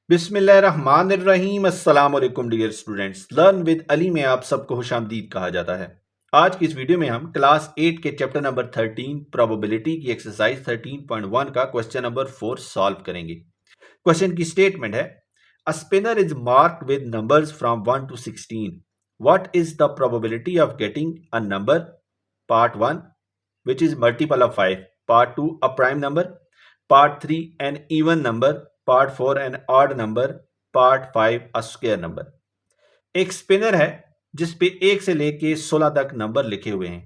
बिस्मिल्लाहिर्रहमानिर्रहीम। अस्सलाम वालेकुम dear students, learn with Ali में आप सबको खुशामदीद कहा जाता है। आज की इस वीडियो में हम क्लास 8 के चैप्टर नंबर 13 प्रोबेबिलिटी की एक्सरसाइज 13.1 का क्वेश्चन नंबर 4 सॉल्व करेंगे। क्वेश्चन की स्टेटमेंट है, a spinner is marked with numbers from 1 to 16। What is the probability of getting a number part 1 which is multiple of 5, part 2 a prime number, part 3 an even number, part 4 an odd number, part 5 a square number। एक spinner है जिस पे 1 से लेके 16 तक number लिखे हुए हैं।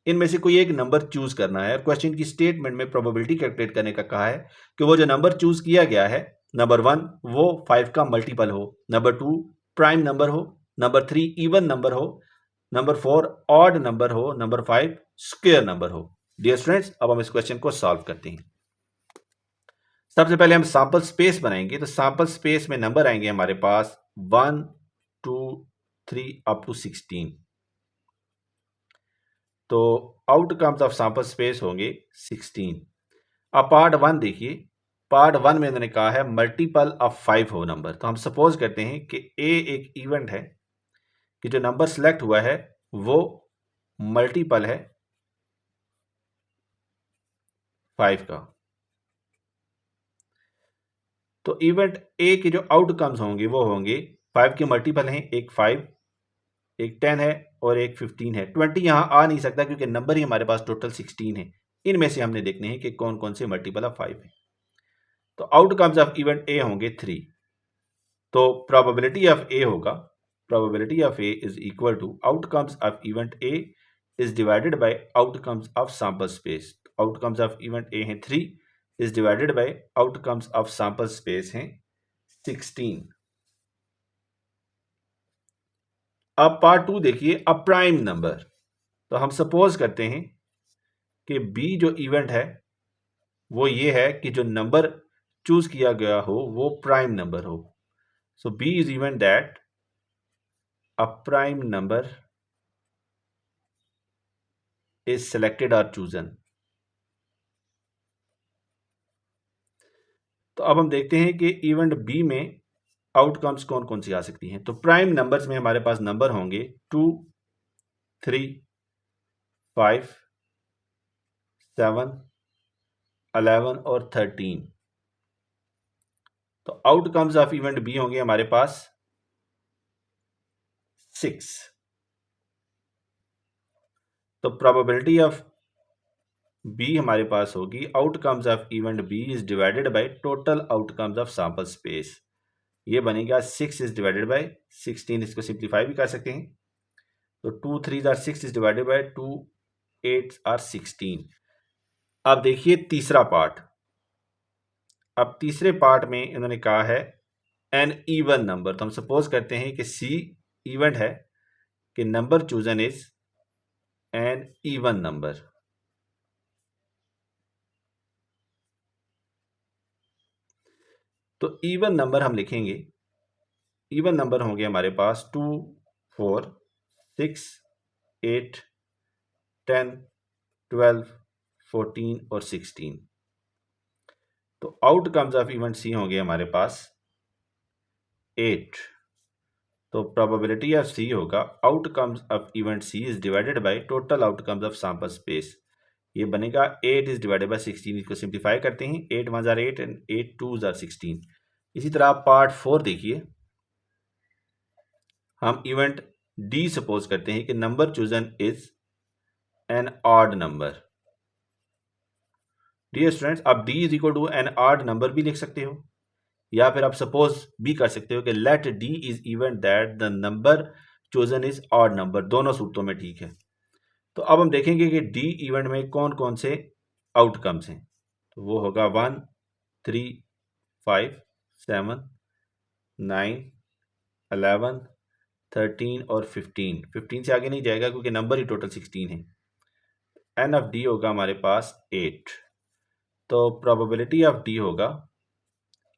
इनमें से कोई एक नंबर चूज करना है और क्वेश्चन की स्टेटमेंट में प्रोबेबिलिटी कैलकुलेट करने का कहा है कि वो जो नंबर चूज किया गया है, नंबर 1 वो 5 का मल्टीपल हो, नंबर 2 प्राइम नंबर हो, नंबर 3 इवन नंबर हो, नंबर 4 ऑड नंबर हो, नंबर 5 स्क्वायर नंबर हो। डियर स्टूडेंट्स, अब हम इस क्वेश्चन को सॉल्व करते हैं। सबसे पहले हम सैंपल स्पेस बनाएंगे, तो सैंपल स्पेस में नंबर आएंगे हमारे पास 1 2 3 अप टू 16। तो आउटकम्स ऑफ सैंपल स्पेस होंगे 16। अब पार्ट 1 देखिए, पार्ट 1 में उन्होंने कहा है मल्टीपल ऑफ 5 हो नंबर। तो हम सपोज करते हैं कि ए एक इवेंट है कि जो नंबर सेलेक्ट हुआ है वो मल्टीपल है 5 का। तो इवेंट ए के जो आउटकम्स होंगे वो होंगे 5 के मल्टीपल हैं, एक 5, एक 10 है और एक 15 है। 20 यहाँ आ नहीं सकता क्योंकि नंबर ही हमारे पास टोटल 16 है। इनमें से हमने देखने हैं कि कौन कौन से मल्टीपल ऑफ 5 है। तो आउटकम्स ऑफ इवेंट ए होंगे 3। तो प्रोबेबिलिटी ऑफ ए होगा, probability of A is equal to outcomes of event A is divided by outcomes of sample space. Outcomes of event A हैं 3 is divided by outcomes of sample space हैं 16। अब part 2 देखिए, अ prime number. तो हम suppose करते हैं कि B जो इवेंट है वो ये है कि जो नंबर चूज किया गया हो वो प्राइम नंबर हो। So B is event that a prime number is selected और चूजन। तो अब हम देखते हैं कि इवेंट बी में आउटकम्स कौन कौन सी आ सकती हैं। तो प्राइम नंबर्स में हमारे पास नंबर होंगे 2 3 5 7 11 और 13। तो आउटकम्स ऑफ इवेंट बी होंगे हमारे पास 6। तो प्रोबेबिलिटी ऑफ बी हमारे पास होगी outcomes of event B is divided by total outcomes of sample space. ये बनेगा 6 इज डिवाइडेड बाय 16। इसको सिंप्लीफाई भी कर सकते हैं। तो 2 3 are 6 is divided by 2 8 are 16। अब देखिए तीसरा पार्ट। अब तीसरे पार्ट में इन्होंने कहा है एन इवन नंबर। तो हम सपोज करते हैं कि सी इवेंट है कि number chosen is N even number. तो इवन नंबर हम लिखेंगे, इवन नंबर होंगे हमारे पास 2 4 6 8 10 12 14 और 16। तो आउटकम्स ऑफ इवेंट सी होंगे हमारे पास 8। तो प्रोबेबिलिटी ऑफ सी होगा outcomes of event C is divided by total outcomes of sample space. ये बनेगा 8 इज डिवाइडेड बाय 16। इसको सिंप्लीफाई करते हैं, 8 1 जार 8 एंड 8 2 जार 16। इसी तरह आप पार्ट 4 देखिए। हम इवेंट डी सपोज करते हैं कि number chosen is an odd number. Dear students, आप D is equal to an odd number भी लिख सकते हो, या फिर आप सपोज भी कर सकते हो कि let D is event that the number chosen is odd number. दोनों सूरतों में ठीक है। तो अब हम देखेंगे कि डी इवेंट में कौन कौन से आउटकम्स हैं। तो वो होगा 1 3 5 7 9 11 13 और 15। 15 से आगे नहीं जाएगा क्योंकि नंबर ही टोटल 16 है। एन ऑफ डी होगा हमारे पास 8। तो प्रोबेबिलिटी ऑफ डी होगा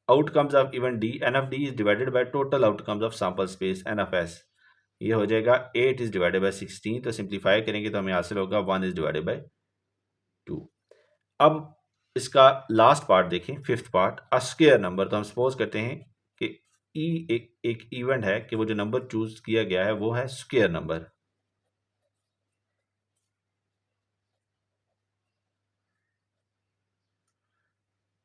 outcomes of event D, N of D is divided by total outcomes of sample space N of S. ये हो जाएगा 8 इज डिवाइडेड बाय 16। तो सिंप्लीफाई करेंगे तो हमें हासिल होगा 1 इज डिवाइडेड बाय 2। अब इसका लास्ट पार्ट देखें, fifth part, a square number. तो हम सपोज करते हैं कि ई एक इवेंट है कि वो जो नंबर चूज किया गया है वो है स्क्वायर नंबर।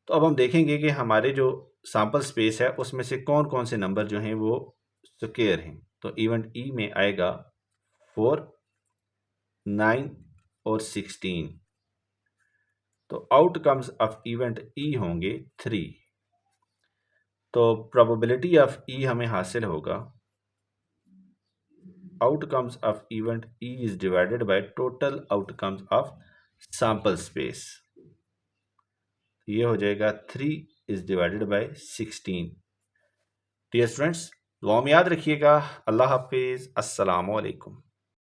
तो अब हम देखेंगे कि हमारे जो सैंपल स्पेस है उसमें से कौन कौन से नंबर जो हैं वो स्क्वायर हैं। तो इवेंट ई में आएगा 4, 9 और 16। तो आउटकम्स ऑफ इवेंट ई होंगे 3। तो प्रोबेबिलिटी ऑफ ई हमें हासिल होगा outcomes of event E is divided by total outcomes of sample space. ये हो जाएगा 3 is divided by 16। Dear students, दुआ में याद रखिएगा। अल्लाह हाफिज़, अस्सलामु अलैकुम।